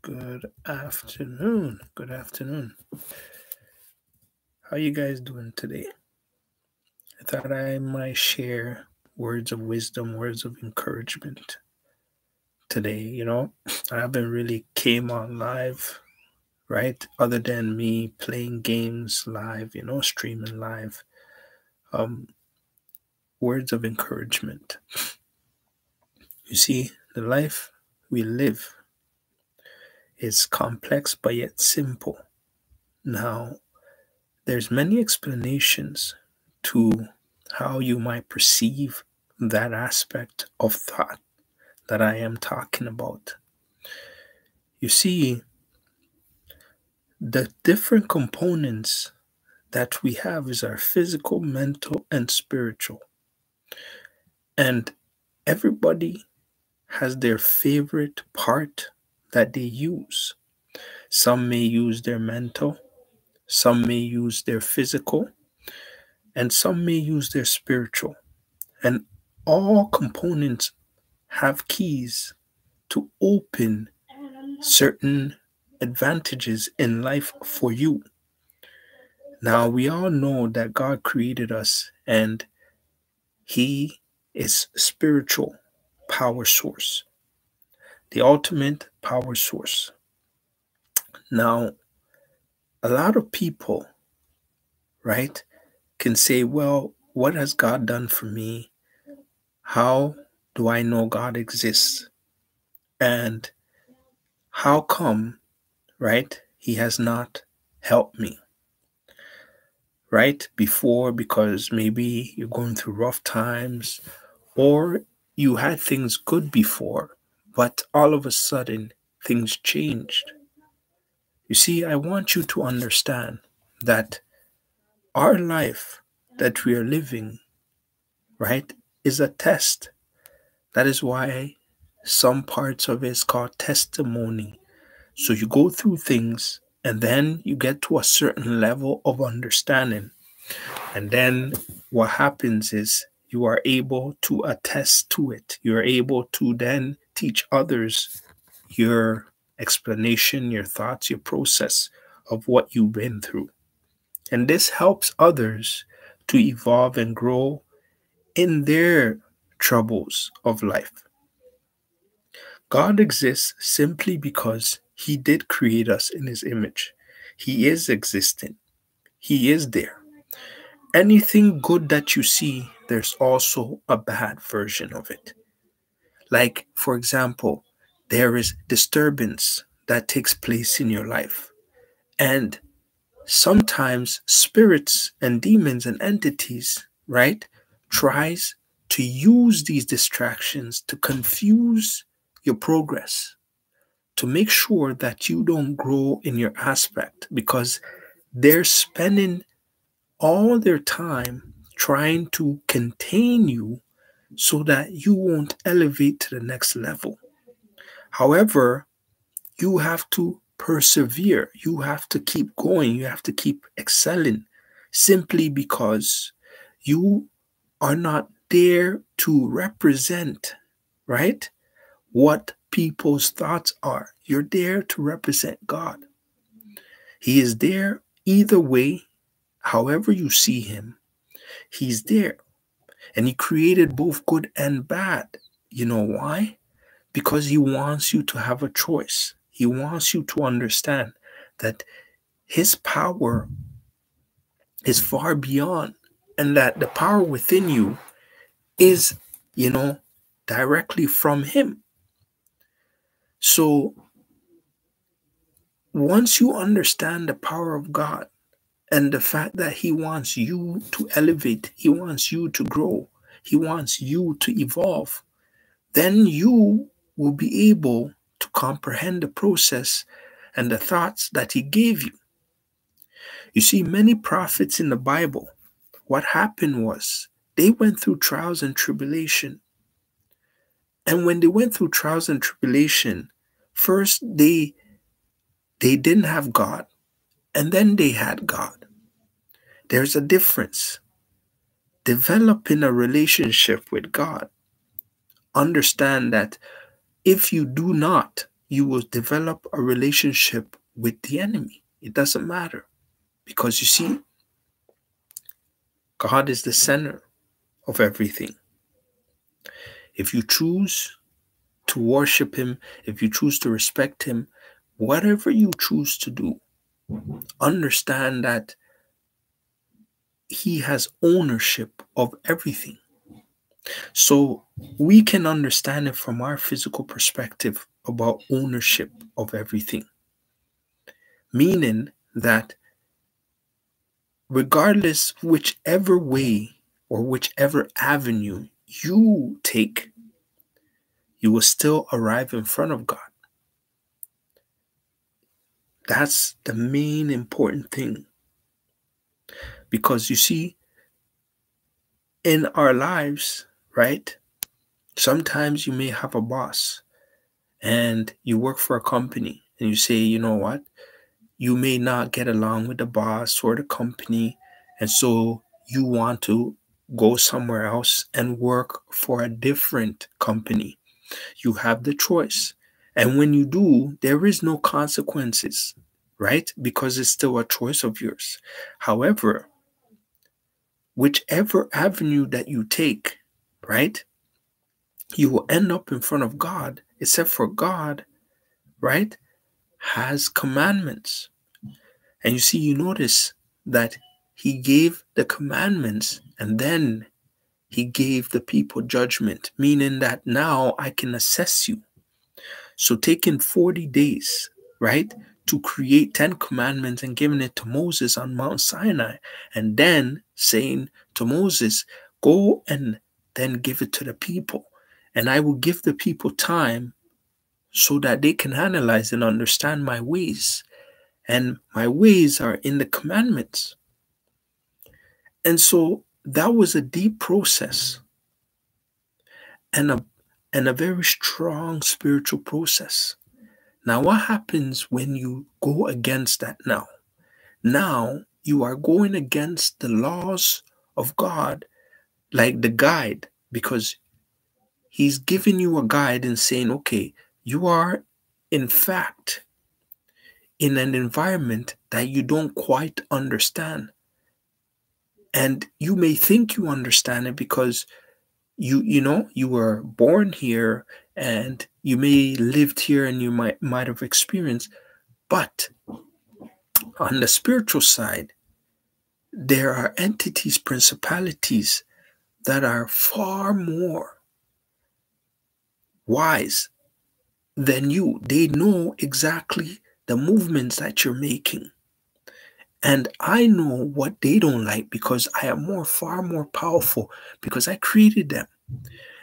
Good afternoon. Good afternoon. How you guys doing today? I thought I might share words of wisdom, words of encouragement today. I haven't really came on live, right? Other than me playing games live, streaming live. Um, Words of encouragement. You see, the life we live is complex but yet simple. Now, there's many explanations to how you might perceive that aspect of thought that I am talking about. You see, the different components that we have is our physical, mental, and spiritual. And everybody has their favorite part that they use. Some may use their mental, some may use their physical, and some may use their spiritual. And all components have keys to open certain advantages in life for you. Now, we all know that God created us and He is spiritual power source, the ultimate power source. Now, a lot of people, right, can say, well, what has God done for me? How do I know God exists? And how come, right, He has not helped me? Right before, because maybe you're going through rough times or you had things good before, but all of a sudden things changed. You see, I want you to understand that our life that we are living, right, is a test. That is why some parts of it is called testimony. So you go through things and then you get to a certain level of understanding. And then what happens is you are able to attest to it. You're able to then teach others your explanation, your thoughts, your process of what you've been through. And this helps others to evolve and grow in their troubles of life. God exists simply because He did create us in His image. He is existent. He is there. Anything good that you see, there's also a bad version of it. Like, for example, there is disturbance that takes place in your life. And sometimes spirits and demons and entities, right, tries to use these distractions to confuse your progress, to make sure that you don't grow in your aspect, because they're spending all their time trying to contain you so that you won't elevate to the next level. However, you have to persevere. You have to keep going. You have to keep excelling simply because you are not there to represent, right, what people's thoughts are. You're there to represent God. He is there either way, however you see Him. He's there. And He created both good and bad. You know why? Because He wants you to have a choice. He wants you to understand that His power is far beyond, and that the power within you is, directly from Him. So once you understand the power of God and the fact that He wants you to elevate, He wants you to grow, He wants you to evolve, then you will be able to comprehend the process and the thoughts that He gave you. You see, many prophets in the Bible, what happened was they went through trials and tribulation. And when they went through trials and tribulation, first they didn't have God, and then they had God. There's a difference. Developing a relationship with God. Understand that if you do not, you will develop a relationship with the enemy. It doesn't matter. Because you see, God is the center of everything. If you choose to worship Him, if you choose to respect Him, whatever you choose to do, understand that He has ownership of everything. So we can understand it from our physical perspective about ownership of everything. Meaning that regardless whichever way or whichever avenue you take, you will still arrive in front of God. That's the main important thing. Because you see, in our lives, right? Sometimes you may have a boss and you work for a company and you say, you know what? You may not get along with the boss or the company. And so you want to go somewhere else and work for a different company. You have the choice. And when you do, there is no consequences, right? Because it's still a choice of yours. However, whichever avenue that you take, right, you will end up in front of God, except for God, right, has commandments. And you see, you notice that He gave the commandments and then He gave the people judgment, meaning that now I can assess you. So taking 40 days, right, to create 10 commandments and giving it to Moses on Mount Sinai, and then saying to Moses, go and then give it to the people. And I will give the people time so that they can analyze and understand my ways. And my ways are in the commandments. And so that was a deep process and a very strong spiritual process. Now, what happens when you go against that now? Now, you are going against the laws of God, like the guide, because He's giving you a guide and saying, okay, you are in fact in an environment that you don't quite understand. And you may think you understand it because you were born here and you may lived here and you might have experienced. But on the spiritual side, there are entities, principalities that are far more wise than you. They know exactly the movements that you're making. And I know what they don't like because I am far more powerful because I created them.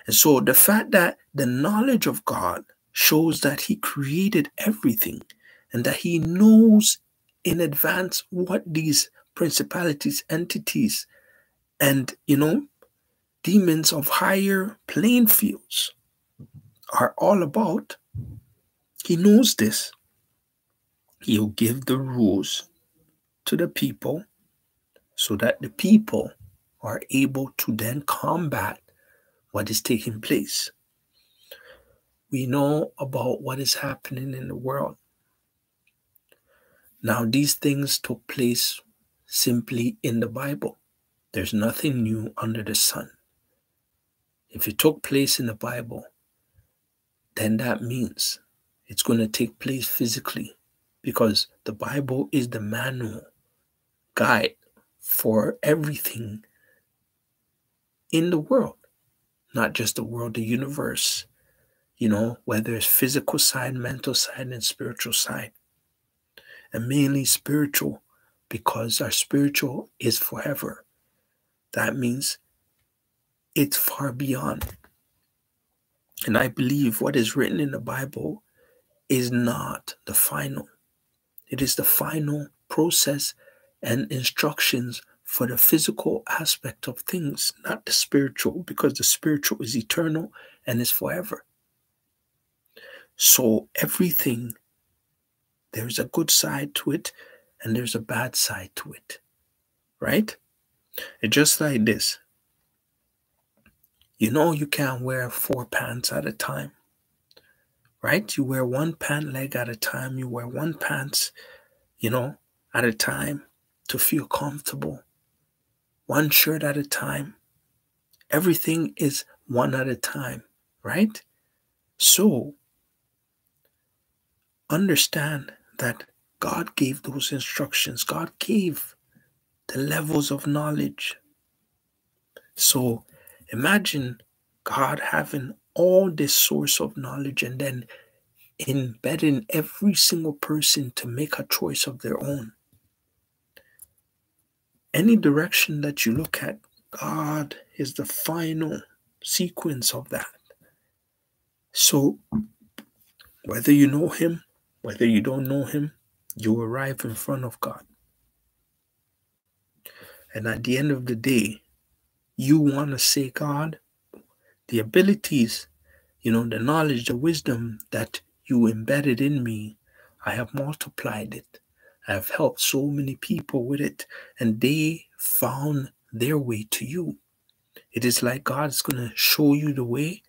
And so the fact that the knowledge of God shows that He created everything and that He knows in advance what these principalities, entities, and, demons of higher playing fields are all about. He knows this. He'll give the rules to the people so that the people are able to then combat what is taking place. We know about what is happening in the world. Now, these things took place simply in the Bible. There's nothing new under the sun. If it took place in the Bible, then that means it's going to take place physically because the Bible is the manual guide for everything in the world, not just the world, the universe, whether it's physical side, mental side, and spiritual side. And mainly spiritual because our spiritual is forever. That means it's far beyond. And I believe what is written in the Bible is not the final. It is the final process and instructions for the physical aspect of things, not the spiritual, because the spiritual is eternal and is forever. So everything, there's a good side to it and there's a bad side to it, right? It's just like this. You can't wear 4 pants at a time, right? You wear one pant leg at a time. You wear one pants, at a time to feel comfortable. One shirt at a time. Everything is one at a time, right? So understand that God gave those instructions. God gave the levels of knowledge. So imagine God having all this source of knowledge and then embedding every single person to make a choice of their own. Any direction that you look at, God is the final sequence of that. So whether you know Him, whether you don't know Him, you arrive in front of God. And at the end of the day, you want to say, God, the abilities, the knowledge, the wisdom that you embedded in me, I have multiplied it. I have helped so many people with it, and they found their way to you. It is like God's going to show you the way,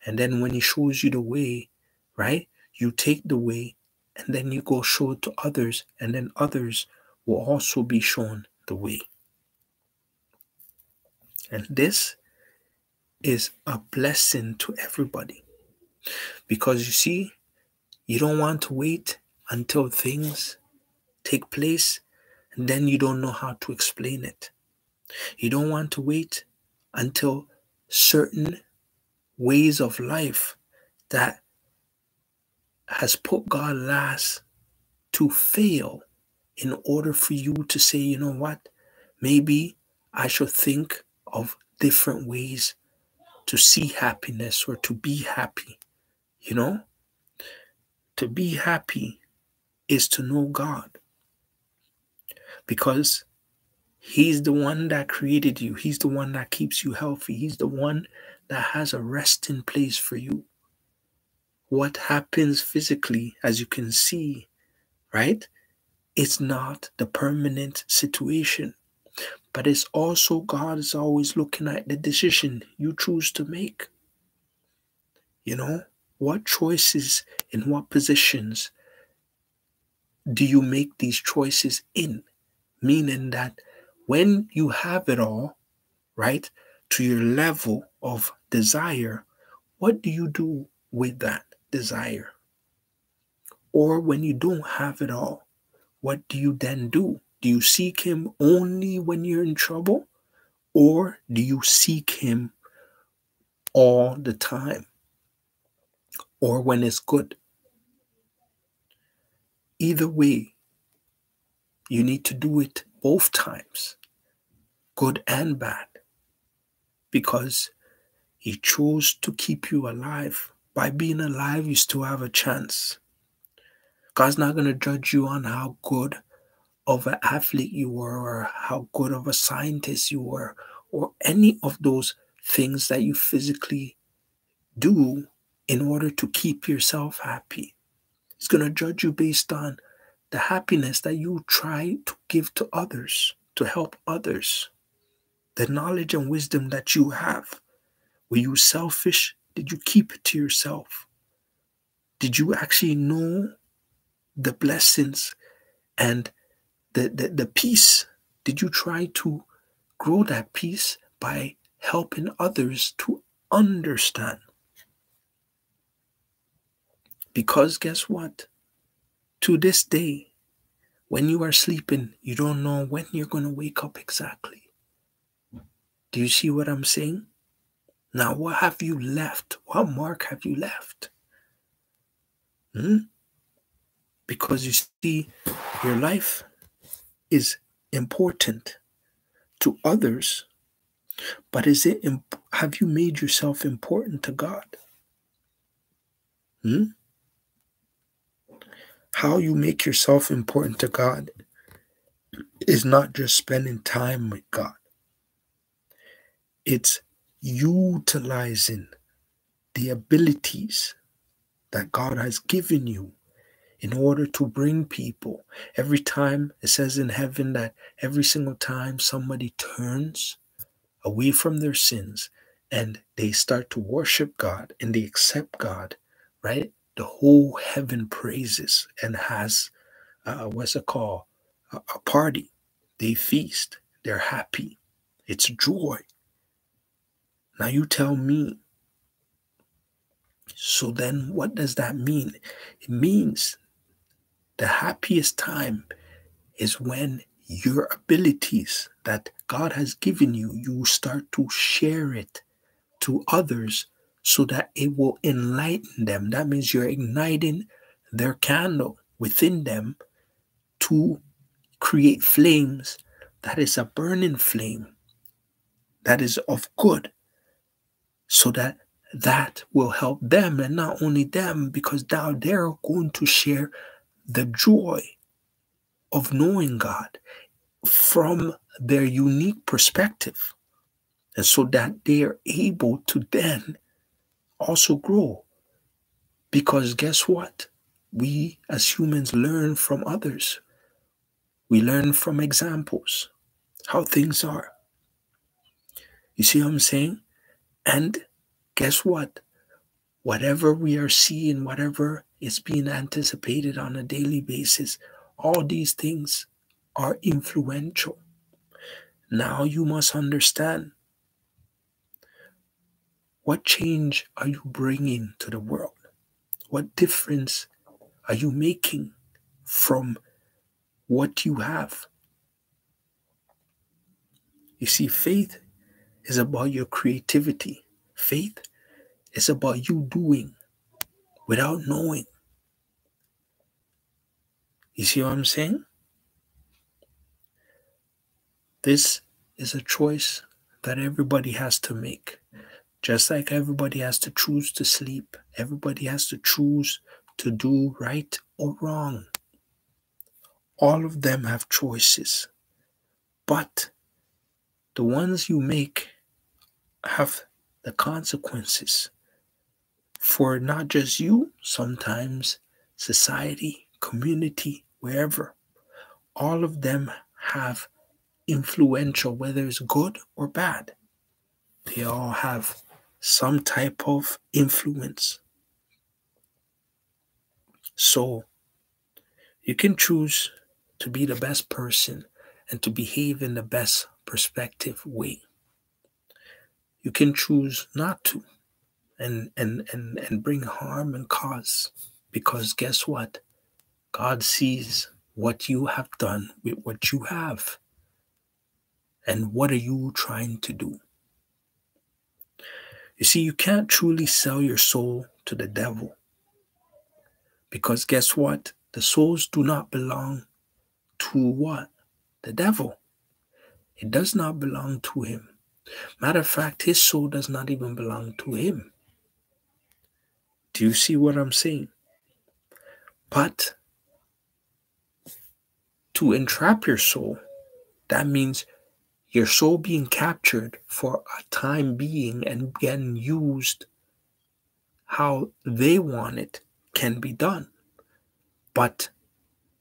and then when He shows you the way, right, you take the way, and then you go show it to others, and then others will also be shown the way. And this is a blessing to everybody. Because you see, you don't want to wait until things take place and then you don't know how to explain it. You don't want to wait until certain ways of life that has put God last to fail in order for you to say, you know what, maybe I should think of different ways to see happiness or to be happy. To be happy is to know God, because He's the one that created you. He's the one that keeps you healthy. He's the one that has a resting place for you. What happens physically, as you can see, right? It's not the permanent situation, but it's also God is always looking at the decision you choose to make. What choices in what positions do you make these choices in? Meaning that when you have it all, right, to your level of desire, what do you do with that desire? Or when you don't have it all, what do you then do? Do you seek Him only when you're in trouble? Or do you seek Him all the time? Or when it's good? Either way, you need to do it both times, good and bad, because He chose to keep you alive. By being alive, you still have a chance. God's not going to judge you on how good of an athlete you were or how good of a scientist you were or any of those things that you physically do in order to keep yourself happy. He's going to judge you based on the happiness that you try to give to others, to help others. The knowledge and wisdom that you have. Were you selfish? Did you keep it to yourself? Did you actually know the blessings and the peace? Did you try to grow that peace by helping others to understand? Because guess what? To this day, when you are sleeping, you don't know when you're going to wake up exactly. Do you see what I'm saying? Now, what have you left? What mark have you left? Because you see, your life is important to others, but have you made yourself important to God? How you make yourself important to God is not just spending time with God. It's utilizing the abilities that God has given you in order to bring people. Every time it says in heaven that every single time somebody turns away from their sins and they start to worship God and they accept God, right? the whole heaven praises and has, what's it called? A party. They feast. They're happy. It's joy. Now you tell me. So then what does that mean? It means the happiest time is when your abilities that God has given you, you start to share it to others so that it will enlighten them. That means you're igniting their candle within them to create flames that is a burning flame that is of good, so that that will help them, and not only them, because now they're going to share the joy of knowing God from their unique perspective, and so that they are able to then also grow. Because guess what? We as humans learn from others. We learn from examples, how things are. You see what I'm saying? And guess what? Whatever we are seeing, whatever is being anticipated on a daily basis, all these things are influential. Now you must understand, what change are you bringing to the world? What difference are you making from what you have? You see, faith is about your creativity. Faith is about you doing without knowing. You see what I'm saying? This is a choice that everybody has to make. Just like everybody has to choose to sleep, everybody has to choose to do right or wrong. All of them have choices. But the ones you make have the consequences for not just you, sometimes society, community, wherever. All of them have influential, whether it's good or bad. They all have some type of influence. So you can choose to be the best person and to behave in the best perspective way. You can choose not to and bring harm and cause. Because guess what? God sees what you have done with what you have. And what are you trying to do? You see, you can't truly sell your soul to the devil. Because guess what? The souls do not belong to what? The devil. It does not belong to him. Matter of fact, his soul does not even belong to him. Do you see what I'm saying? But to entrap your soul, that means your soul being captured for a time being and getting used how they want it can be done. But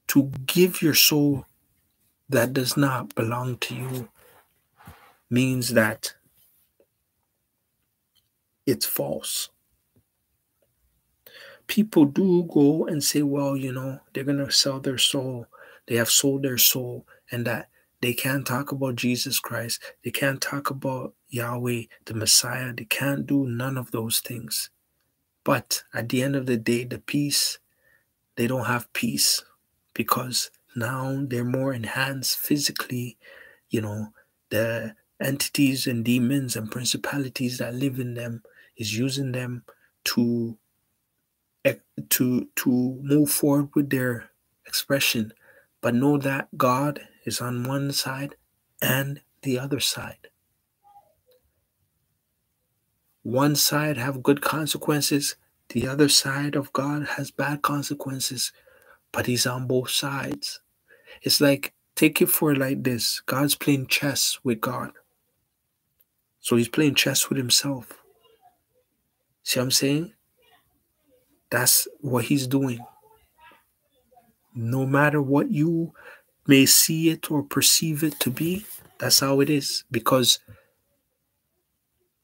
to give your soul that does not belong to you means that it's false. People do go and say, well, they're going to sell their soul. They have sold their soul, and that they can't talk about Jesus Christ. They can't talk about Yahweh, the Messiah. They can't do none of those things. But at the end of the day, the peace, they don't have peace because now they're more enhanced physically. The entities and demons and principalities that live in them is using them to move forward with their expression. But know that God is on one side and the other side. One side have good consequences, the other side of God has bad consequences, but he's on both sides. It's like, take it for like this. God's playing chess with God. So he's playing chess with himself. See what I'm saying? That's what he's doing. No matter what you may see it or perceive it to be, that's how it is. Because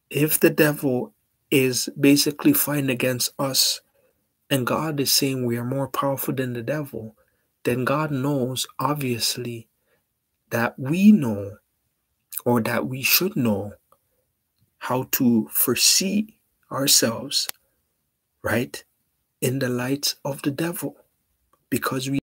if the devil is basically fighting against us and God is saying we are more powerful than the devil, then God knows, obviously, that we know, or that we should know, how to foresee ourselves, right, in the light of the devil, because we